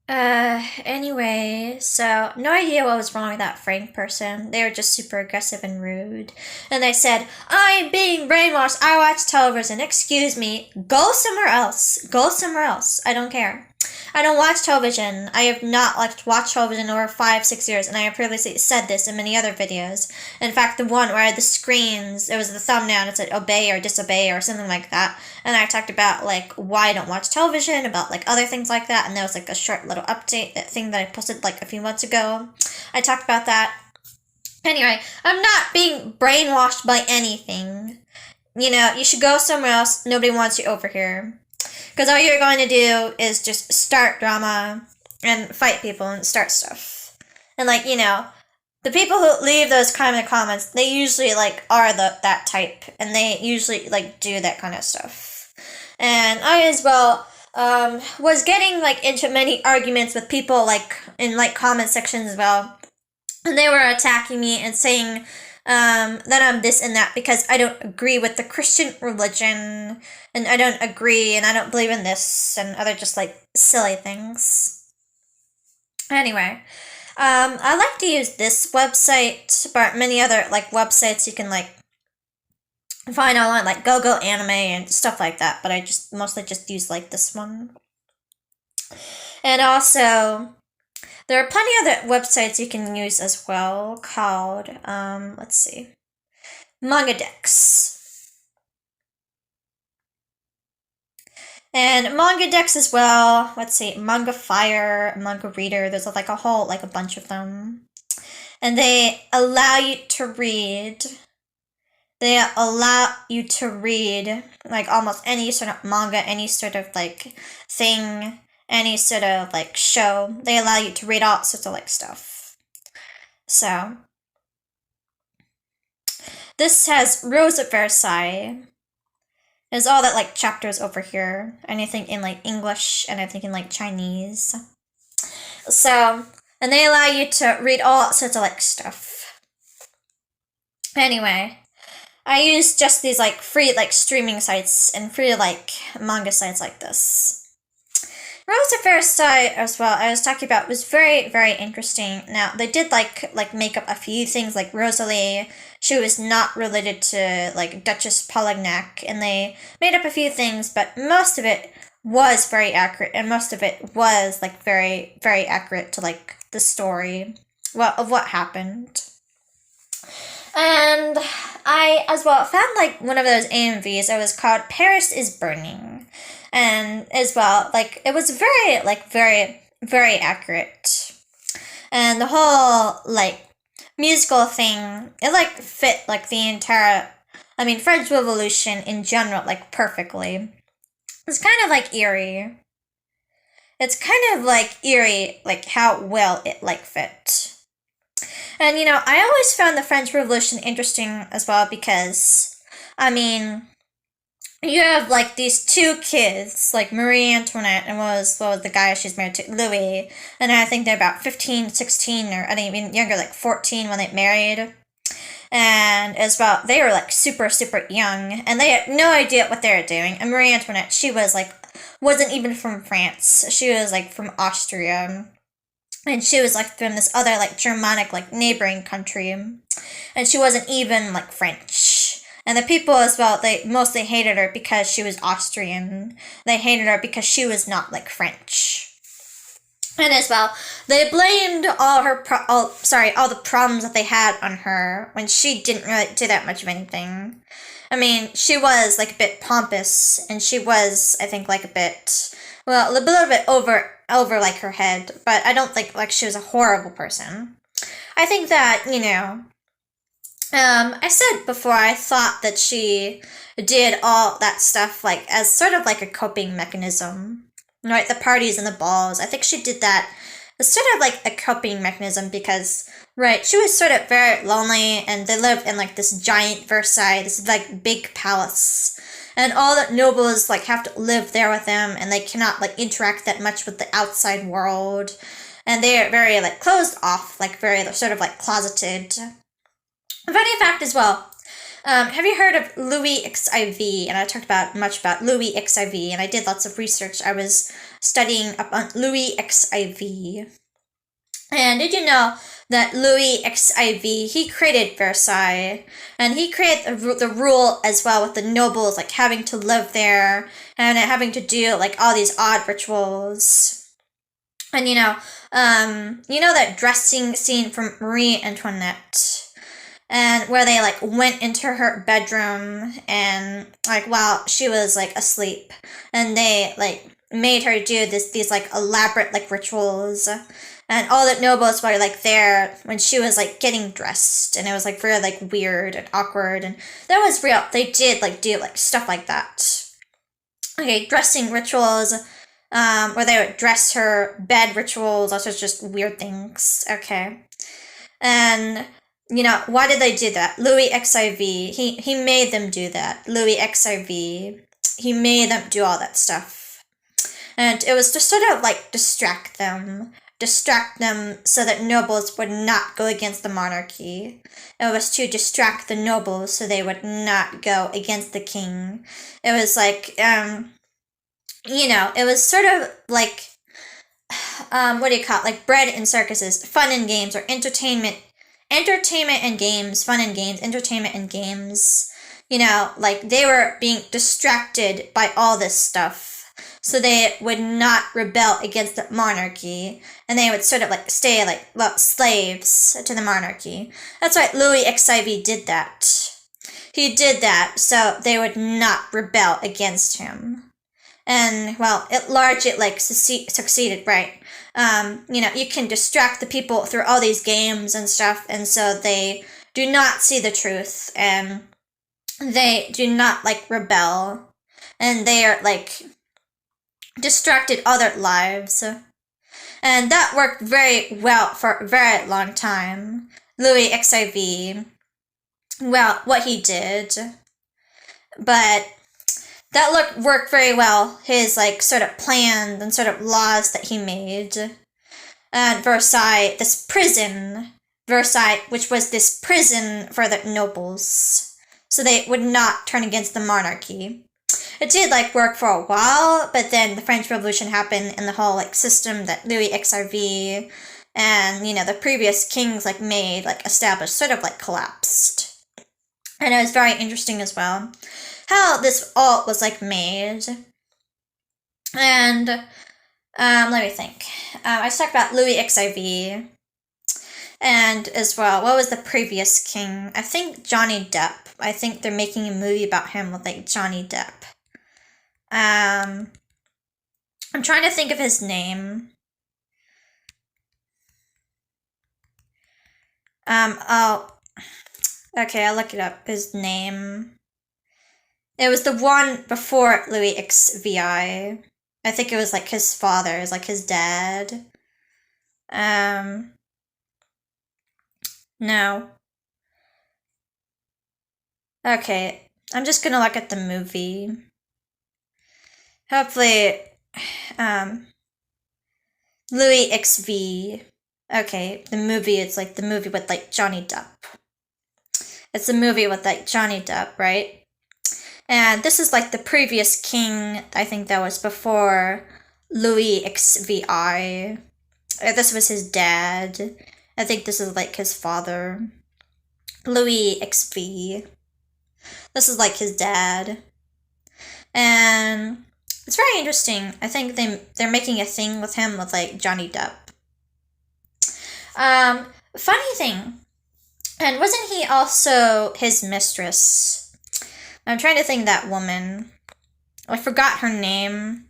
Anyway, so no idea what was wrong with that Frank person. They were just super aggressive and rude. And they said, I'm being brainwashed. I watch television. Excuse me. Go somewhere else. Go somewhere else. I don't care. I don't watch television. I have not watched television in over 5, 6 years, and I have previously said this in many other videos. In fact, the one where the screens, it was the thumbnail and it said obey or disobey or something like that. And I talked about like why I don't watch television, about like other things like that, and there was like a short little update thing that I posted like a few months ago. I talked about that. Anyway, I'm not being brainwashed by anything. You should go somewhere else. Nobody wants you over here. Because all you're going to do is just start drama and fight people and start stuff. And the people who leave those kind of comments, they usually are that type, and they usually do that kind of stuff. And I as well was getting into many arguments with people in comment sections as well, and they were attacking me and saying that I'm this and that because I don't agree with the Christian religion, and I don't agree, and I don't believe in this, and other just silly things. Anyway, I like to use this website, but many other websites you can find online, like GoGo Anime and stuff like that. But I just mostly just use this one. And also, there are plenty of other websites you can use as well called, let's see, MangaDex. And MangaDex as well, let's see, Manga Fire, Manga Reader, there's a whole, a bunch of them. And they allow you to read, almost any sort of manga, any sort of thing, any sort of show. They allow you to read all sorts of stuff. So this has Rose of Versailles. There's all that chapters over here. Anything in English and I think in Chinese. So, and they allow you to read all sorts of stuff. Anyway, I use just these free streaming sites and free manga sites like this. Rose of Versailles as well, I was talking about, was very, very interesting. Now, they did make up a few things, like Rosalie, she was not related to Duchess Polignac, and they made up a few things, but most of it was very accurate, and most of it was very, very accurate to the story, well, of what happened. And I as well found one of those AMVs. It was called Paris is Burning, and as well it was very very very accurate, and the whole musical thing, it fit the entire, I mean, French Revolution in general perfectly. It's kind of eerie. It's kind of eerie how well it fit. And I always found the French Revolution interesting as well because, I mean, you have these two kids, Marie Antoinette and what was the guy she's married to, Louis, and I think they're about 15, 16, or I think even younger, 14 when they married. And as well, they were super, super young, and they had no idea what they were doing. And Marie Antoinette, she was wasn't even from France. She was from Austria. And she was from this other Germanic neighboring country, and she wasn't even French. And the people as well, they mostly hated her because she was Austrian. They hated her because she was not French. And as well, they blamed all the problems that they had on her when she didn't really do that much of anything. I mean, she was a bit pompous, and she was, I think, a bit, well, a little bit over her head, but I don't think she was a horrible person. I think that, I said before, I thought that she did all that stuff as sort of a coping mechanism, right? The parties and the balls. I think she did that as sort of a coping mechanism because, right, she was sort of very lonely, and they lived in this giant Versailles, this big palace. And all the nobles have to live there with them, and they cannot interact that much with the outside world, and they are very closed off, very sort of closeted. Funny fact as well. Have you heard of Louis XIV? And I talked much about Louis XIV, and I did lots of research. I was studying up on Louis XIV. And did you know that Louis XIV, he created Versailles, and he created the rule as well with the nobles, like having to live there and having to do like all these odd rituals. And you know that dressing scene from Marie Antoinette, and where they like went into her bedroom and like while she was like asleep, and they like made her do these like elaborate like rituals, and all the nobles were like there when she was like getting dressed, and it was like very like weird and awkward, and that was real. They did like do like stuff like that. Okay, dressing rituals, where they would dress her, bed rituals, also just weird things. Okay, and why did they do that? Louis XIV, he made them do that. Louis XIV, he made them do all that stuff, and it was to sort of like distract them so that nobles would not go against the monarchy. It was to distract the nobles so they would not go against the king. It was like, it was sort of like, what do you call it? Like bread and circuses, fun and games, or entertainment and games, fun and games, entertainment and games. Like they were being distracted by all this stuff, so they would not rebel against the monarchy, and they would sort of like stay like slaves to the monarchy. That's why Louis XIV did that. He did that so they would not rebel against him. And well, it largely like succeeded, right? You can distract the people through all these games and stuff, and so they do not see the truth, and they do not like rebel, and they are like distracted other lives. And that worked very well for a very long time. Louis XIV, well, what he did, but that worked very well. His like sort of plans and sort of laws that he made. And Versailles, which was this prison for the nobles, so they would not turn against the monarchy. It did like work for a while, but then the French Revolution happened, and the whole like system that Louis XIV and the previous kings like made like established sort of like collapsed. And it was very interesting as well how this all was like made. And let me think. I talked about Louis XIV, and as well, what was the previous king? I think Johnny Depp. I think they're making a movie about him with like Johnny Depp. I'm trying to think of his name. Okay, I'll look it up. His name. It was the one before Louis XVI. I think it was like his father, it was like his dad. No. Okay, I'm just gonna look at the movie. Hopefully, Louis XV. Okay, the movie, it's like the movie with like Johnny Depp. It's a movie with like Johnny Depp, right? And this is like the previous king, I think that was before Louis XVI. This was his dad. I think this is like his father. Louis XV. This is like his dad. And it's very interesting. I think they're making a thing with him with like Johnny Depp. Funny thing. And wasn't he also his mistress? I'm trying to think of that woman. I forgot her name.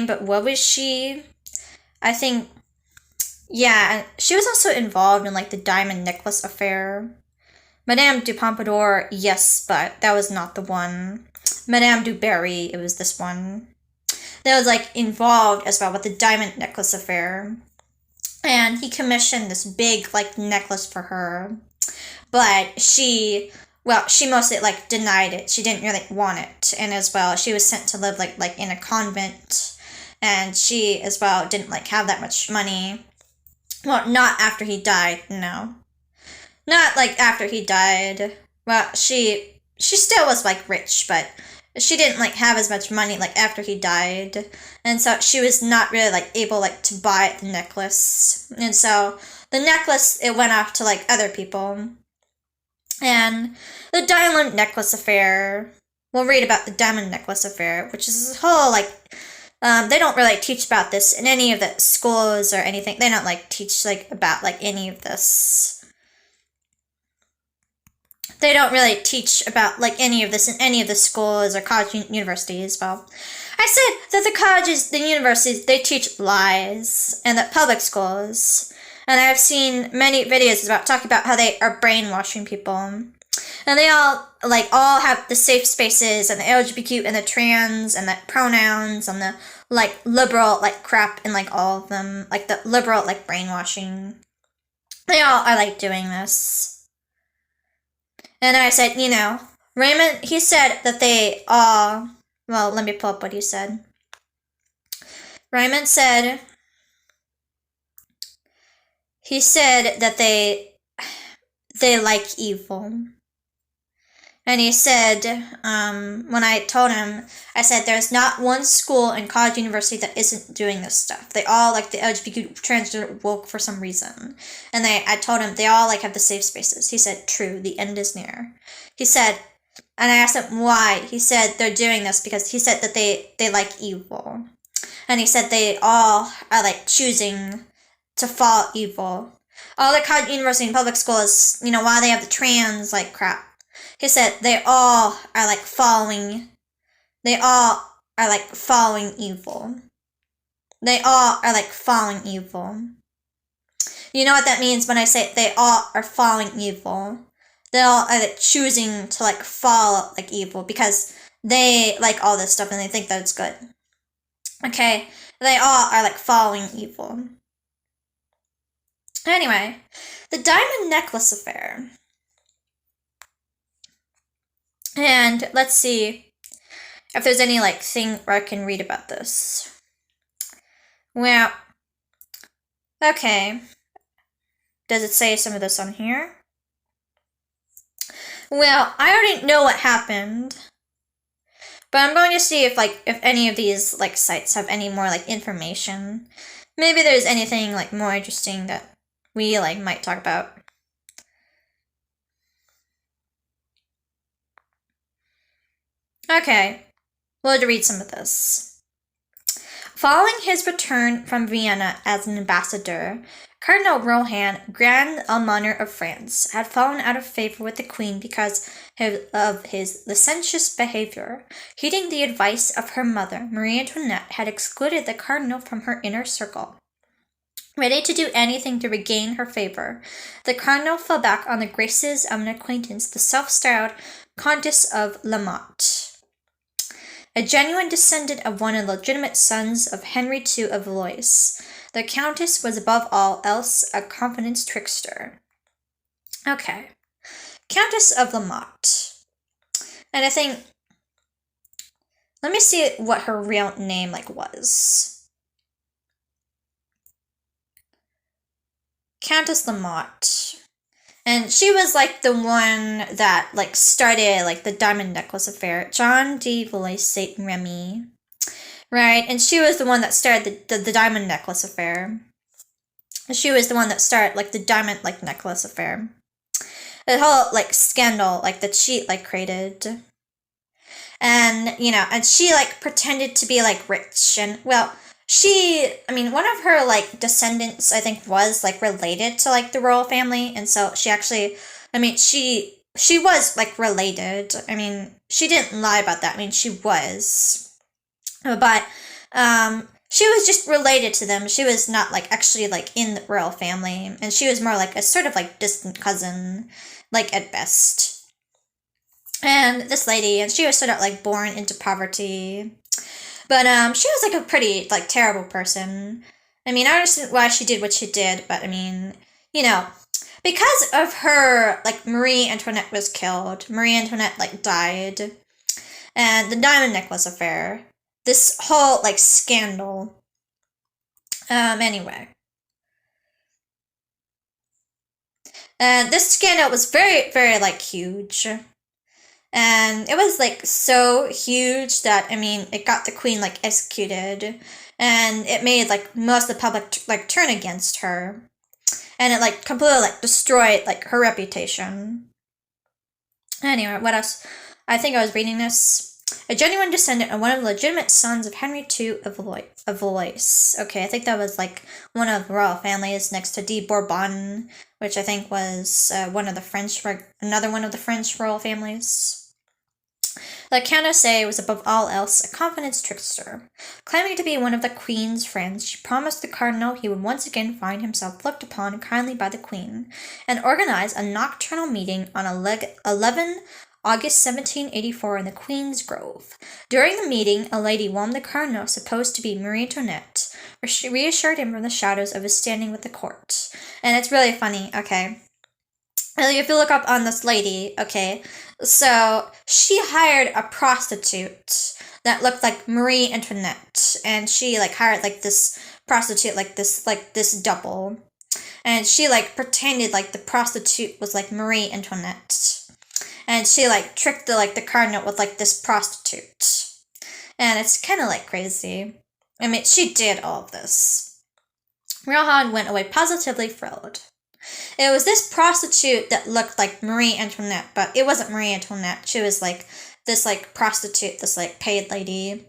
But what was she? I think, yeah, she was also involved in like the diamond necklace affair. Madame de Pompadour, yes, but that was not the one. Madame du Barry, it was this one. That was like involved as well with the diamond necklace affair. And he commissioned this big like necklace for her, but she mostly like denied it. She didn't really want it, and as well she was sent to live like in a convent, and she as well didn't like have that much money. Well, not after he died, no, not like after he died. Well, she still was like rich, but she didn't like have as much money like after he died, and so she was not really like able like to buy the necklace, and so the necklace, it went off to like other people. And the diamond necklace affair, we'll read about the diamond necklace affair, which is this whole like they don't really teach about this in any of the schools or anything. They don't like teach like about like any of this. They don't really teach about like any of this in any of the schools or college universities. Well, I said that the colleges, the universities, they teach lies, and that public schools. And I've seen many videos about talking about how they are brainwashing people. And they all have the safe spaces and the LGBTQ and the trans and the pronouns and the like liberal like crap and like all of them, like the liberal like brainwashing. They all are like doing this. And I said, Raymond, he said that they all, well, let me pull up what he said. Raymond said, he said that they like evil. And he said, when I told him, I said, there's not one school in college university that isn't doing this stuff. They all, like, the LGBTQ transgender woke for some reason. And I told him, they all, like, have the safe spaces. He said, true, the end is near. He said, and I asked him why. He said, they're doing this because he said that they like evil. And he said they all are, like, choosing to follow evil. All the college, university, and public schools, while they have the trans, like, crap. He said they all are like following evil. They all are like following evil. You know what that means when I say they all are following evil? They all are like choosing to like follow like evil because they like all this stuff and they think that it's good. Okay, they all are like following evil. Anyway, the diamond necklace affair. And let's see if there's any like thing where I can read about this. Well, okay. Does it say some of this on here? Well, I already know what happened. But I'm going to see if any of these like sites have any more like information. Maybe there's anything like more interesting that we like might talk about. Okay, we'll read some of this. Following his return from Vienna as an ambassador, Cardinal Rohan, Grand Almoner of France, had fallen out of favor with the Queen because of his licentious behavior. Heeding the advice of her mother, Marie Antoinette had excluded the cardinal from her inner circle. Ready to do anything to regain her favor, the cardinal fell back on the graces of an acquaintance, the self-styled Countess of La Motte. A genuine descendant of one of the legitimate sons of Henry II of Valois, the Countess was above all else a confidence trickster. Okay. Countess of La Motte. And I think, let me see what her real name was. Countess La Motte. And she was like the one that like started like the diamond necklace affair. John de Valois Saint Remy. Right? And she was the one that started the diamond necklace affair. She was the one that started like the diamond like necklace affair. The whole like scandal like that she like created. And and she like pretended to be like rich, and well, one of her like descendants I think was like related to like the royal family, and so she actually, she was like related. She didn't lie about that. She was, but she was just related to them. She was not like actually like in the royal family, and she was more like a sort of like distant cousin, like at best. And this lady, and she was sort of like born into poverty. But she was like a pretty like terrible person. I understand why she did what she did, but because of her, like Marie Antoinette was killed. Marie Antoinette like died. And the diamond necklace affair. This whole like scandal. Anyway. And this scandal was very, very like huge. And it was like so huge that, I mean, it got the queen like executed, and it made like most of the public like turn against her, and it like completely like destroyed like her reputation. Anyway, what else? I think I was reading this. A genuine descendant of one of the legitimate sons of Henry II of Valois. Okay, I think that was like one of the royal families next to de Bourbon, which I think was another one of the French royal families. The Candace was above all else a confidence trickster. Claiming to be one of the Queen's friends, she promised the Cardinal he would once again find himself looked upon kindly by the Queen, and organized a nocturnal meeting on 11 August 1784 in the Queen's Grove. During the meeting, a lady whom the Cardinal supposed to be Marie Antoinette reassured him from the shadows of his standing with the court. And it's really funny, okay? If you look up on this lady, okay, so she hired a prostitute that looked like Marie Antoinette, and she like hired like this prostitute, like this double, and she like pretended like the prostitute was like Marie Antoinette, and she like tricked the cardinal with like this prostitute, and it's kind of like crazy. I mean, she did all of this. Rohan went away positively thrilled. It was this prostitute that looked like Marie Antoinette, but it wasn't Marie Antoinette. She was like this like prostitute, this like paid lady.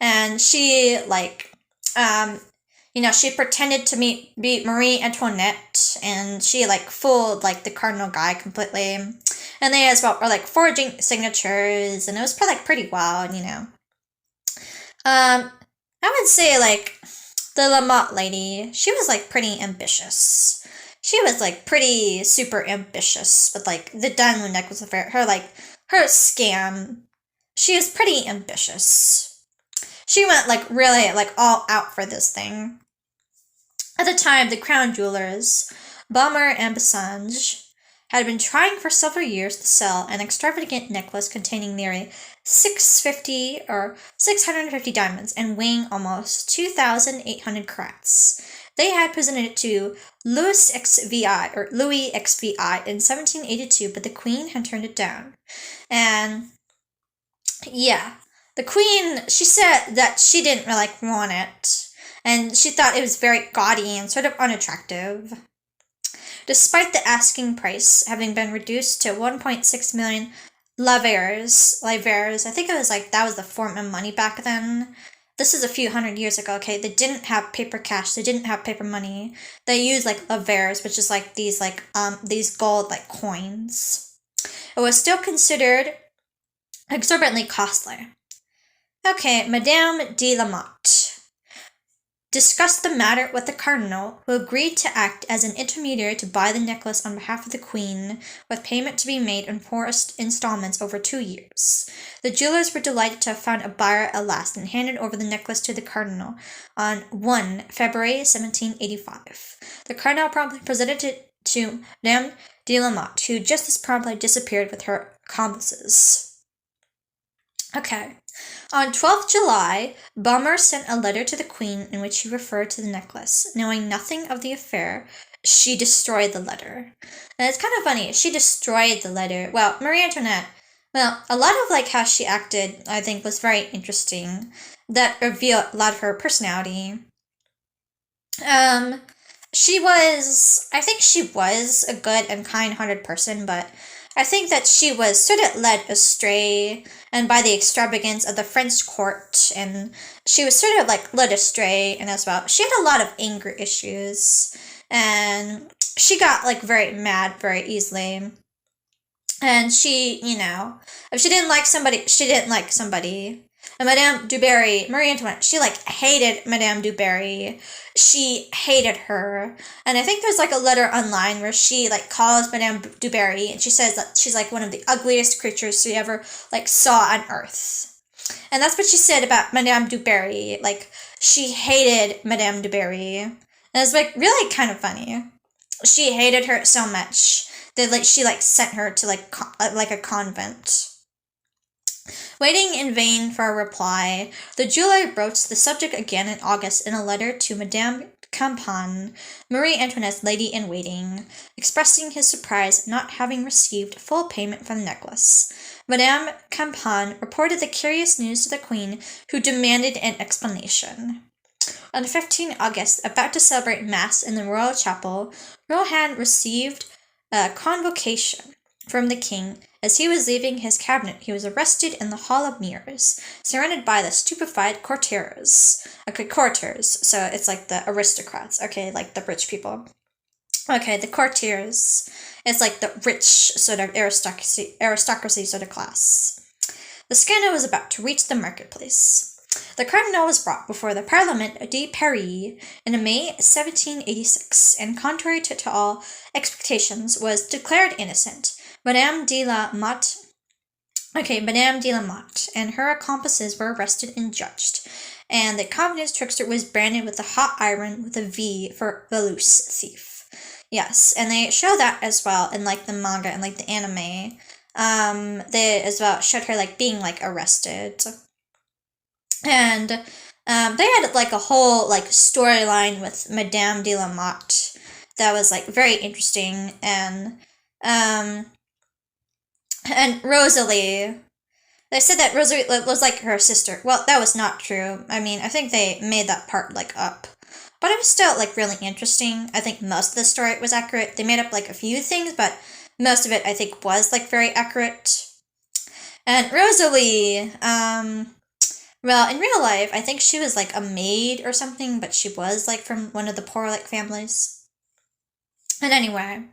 And she like she pretended to be Marie Antoinette, and she like fooled like the cardinal guy completely. And they as well were like forging signatures, and it was pretty wild. I would say like the Lamotte lady, she was like pretty ambitious. She was like pretty super ambitious with like the diamond necklace affair, her scam. She was pretty ambitious. She went like really like all out for this thing. At the time, the crown jewelers, Baumer and Bassange, had been trying for several years to sell an extravagant necklace containing nearly 650 diamonds and weighing almost 2,800 carats. They had presented it to Louis XVI in 1782, but the Queen had turned it down. And yeah, the Queen, she said that she didn't really want it, and she thought it was very gaudy and sort of unattractive. Despite the asking price having been reduced to 1.6 million livres, I think it was like that was the form of money back then. This is a few hundred years ago, okay? They didn't have paper cash. They didn't have paper money. They used like livres, which is like these gold like coins. It was still considered exorbitantly costly. Okay, Madame de Lamotte discussed the matter with the cardinal, who agreed to act as an intermediary to buy the necklace on behalf of the Queen, with payment to be made in 4 installments over 2 years. The jewelers were delighted to have found a buyer at last, and handed over the necklace to the cardinal on 1 February 1785. The cardinal promptly presented it to Madame de Lamotte, who just as promptly disappeared with her accomplices. Okay. On 12th July, Baumer sent a letter to the Queen in which he referred to the necklace. Knowing nothing of the affair, she destroyed the letter. And it's kind of funny, she destroyed the letter. Well, Marie Antoinette, a lot of like how she acted, I think, was very interesting. That revealed a lot of her personality. I think she was a good and kind-hearted person, but I think that she was sort of led astray and by the extravagance of the French court, and she was sort of like led astray, and as well, she had a lot of anger issues, and she got like very mad very easily. And she, if she didn't like somebody, she didn't like somebody. And Madame du Barry, Marie Antoinette, she like hated Madame du Barry. She hated her. And I think there's like a letter online where she like calls Madame du Barry, and she says that she's like one of the ugliest creatures she ever like saw on earth. And that's what she said about Madame du Barry. Like, she hated Madame du Barry. And it's like really kind of funny. She hated her so much that like she like sent her to like a convent. Waiting in vain for a reply, the jeweler broached the subject again in August in a letter to Madame Campan, Marie Antoinette's lady-in-waiting, expressing his surprise at not having received full payment for the necklace. Madame Campan reported the curious news to the queen, who demanded an explanation. On 15 August, about to celebrate Mass in the royal chapel, Rohan received a convocation from the king. As he was leaving his cabinet, he was arrested in the Hall of Mirrors, surrounded by the stupefied courtiers. Okay, courtiers, so it's like the aristocrats, okay, like the rich people. Okay, the courtiers. It's like the rich sort of aristocracy sort of class. The scandal was about to reach the marketplace. The cardinal was brought before the Parlement de Paris in May 1786, and contrary to all expectations, was declared innocent. Madame de la Motte and her accomplices were arrested and judged, and the confidence trickster was branded with a hot iron with a V for the loose thief. Yes, and they show that as well in like the manga and like the anime. They as well showed her like being like arrested. And they had like a whole like storyline with Madame de la Motte that was like very interesting, and Rosalie, they said that Rosalie was like her sister. Well, that was not true. I mean, I think they made that part like up. But it was still like really interesting. I think most of the story was accurate. They made up like a few things, but most of it I think was like very accurate. And Rosalie, well, in real life, I think she was like a maid or something, but she was like from one of the poor like families. And anyway,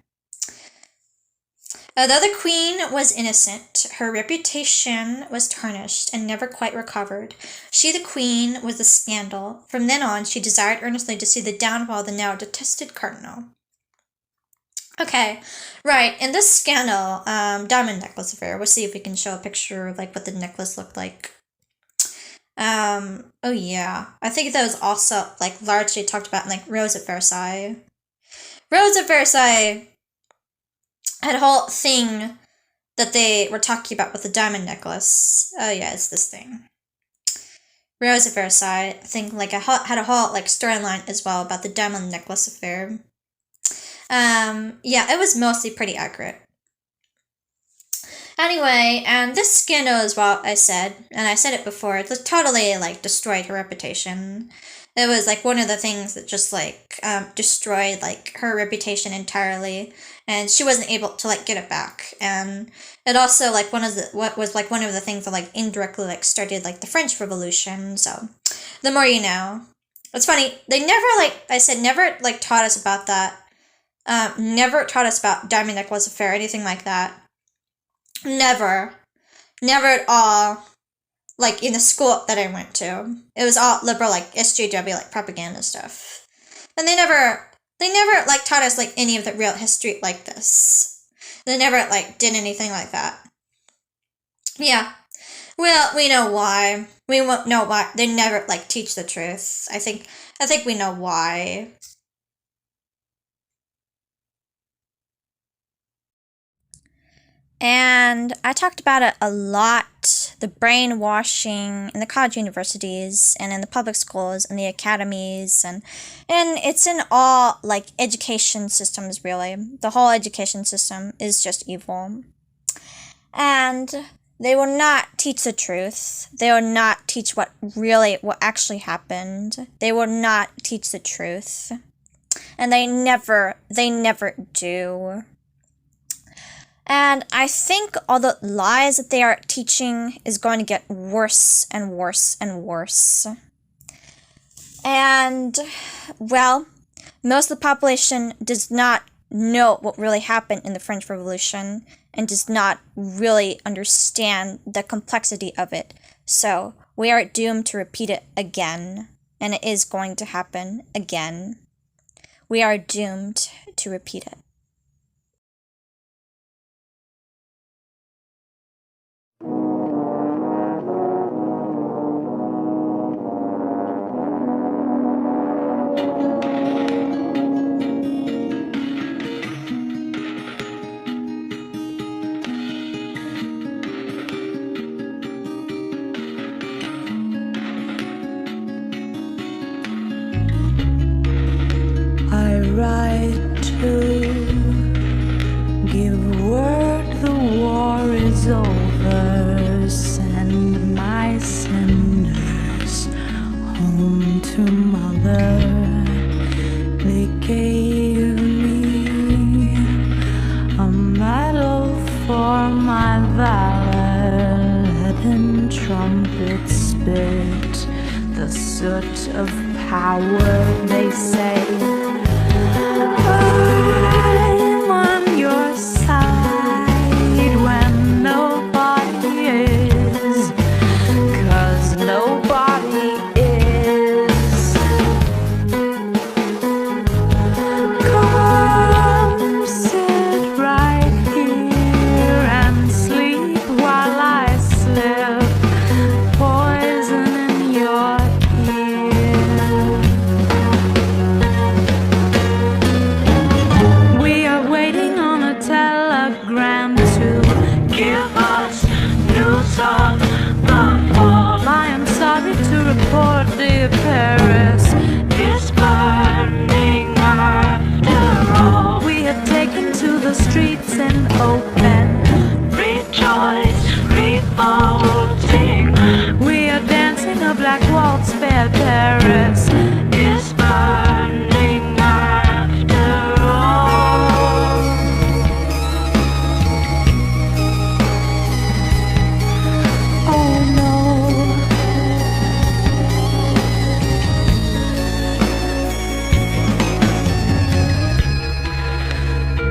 although the queen was innocent, her reputation was tarnished and never quite recovered. She, the queen, was a scandal. From then on, she desired earnestly to see the downfall of the now detested cardinal. Okay, right, in this scandal, diamond necklace affair, we'll see if we can show a picture of like what the necklace looked like. Oh yeah, I think that was also like largely talked about in like Rose at Versailles. Rose at Versailles had a whole thing that they were talking about with the diamond necklace. Oh yeah, it's this thing. Rose at Versailles, I think like had a whole like storyline as well about the diamond necklace affair. Yeah, it was mostly pretty accurate. Anyway, and this scandal is what I said, and I said it before, it totally like destroyed her reputation. It was like one of the things that just like destroyed like her reputation entirely, and she wasn't able to like get it back. And it also like one of the things that like indirectly like started like the French Revolution. So the more you know. It's funny, they never like I said never like taught us about that. Never taught us about diamond necklace affair or anything like that. Never at all. Like in the school that I went to, it was all liberal, like SJW, like propaganda stuff, and they never like taught us like any of the real history like this. They never like did anything like that. Yeah, well, we know why. We won't know why they never like teach the truth. I think we know why. And I talked about it a lot, the brainwashing in the college universities and in the public schools and the academies, and it's in all like education systems really. The whole education system is just evil. And they will not teach the truth. They will not teach what actually happened. They will not teach the truth. And they never do. And I think all the lies that they are teaching is going to get worse and worse and worse. And, well, most of the population does not know what really happened in the French Revolution and does not really understand the complexity of it. So we are doomed to repeat it again, and it is going to happen again. We are doomed to repeat it. I write to home to mother. They gave me a medal for my valor. Leaden trumpets spit the soot of power, they say. I'm on your side when nobody is, 'cause nobody is. Come sit right here and sleep while I slip poison in your ear. We are waiting on a telegram to give us news of the fall. I am sorry to report, dear Paris is burning after all. We have taken to the streets in open rejoice, revolting. We are dancing a black waltz, fair Paris is burning after all. Oh no.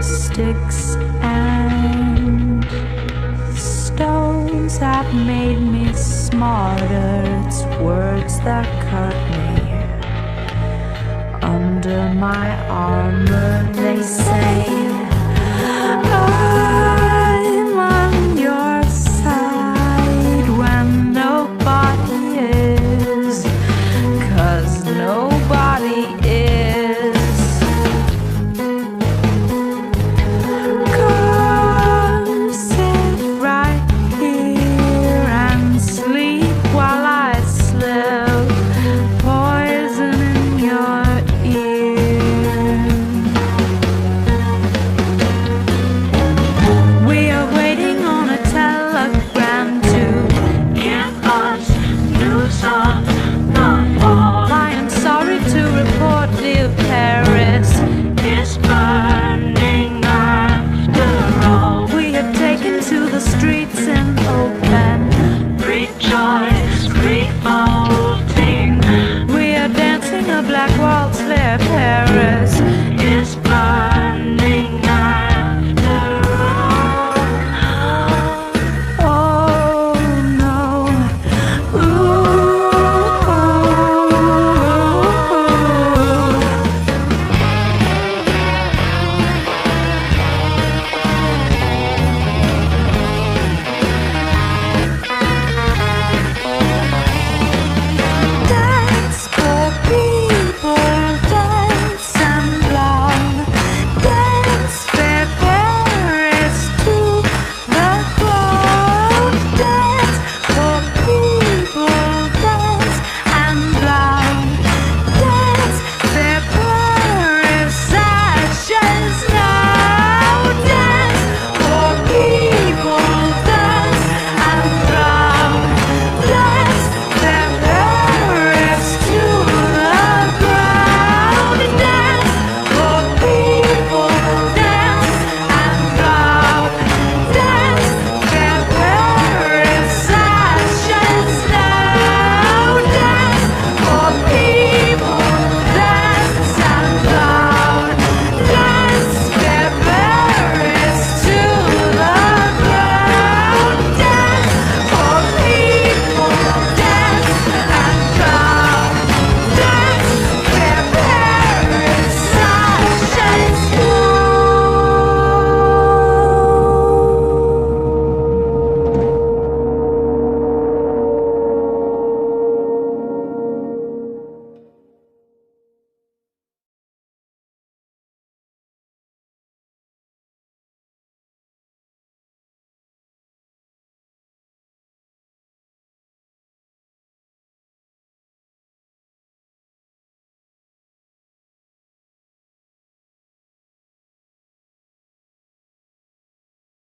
Sticks and stones have made me smarter. It's words that cut me under my armor, they say. I'm on your side when nobody is, 'cause nobody is. Come sit right here and sleep while I slip poison in your ear. We are waiting on a telegram to give us news of the fall. I am sorry to report, dear Paris is burning after all. We have taken to the streets in open rejoice, revolting. We are dancing a black waltz, fair Paris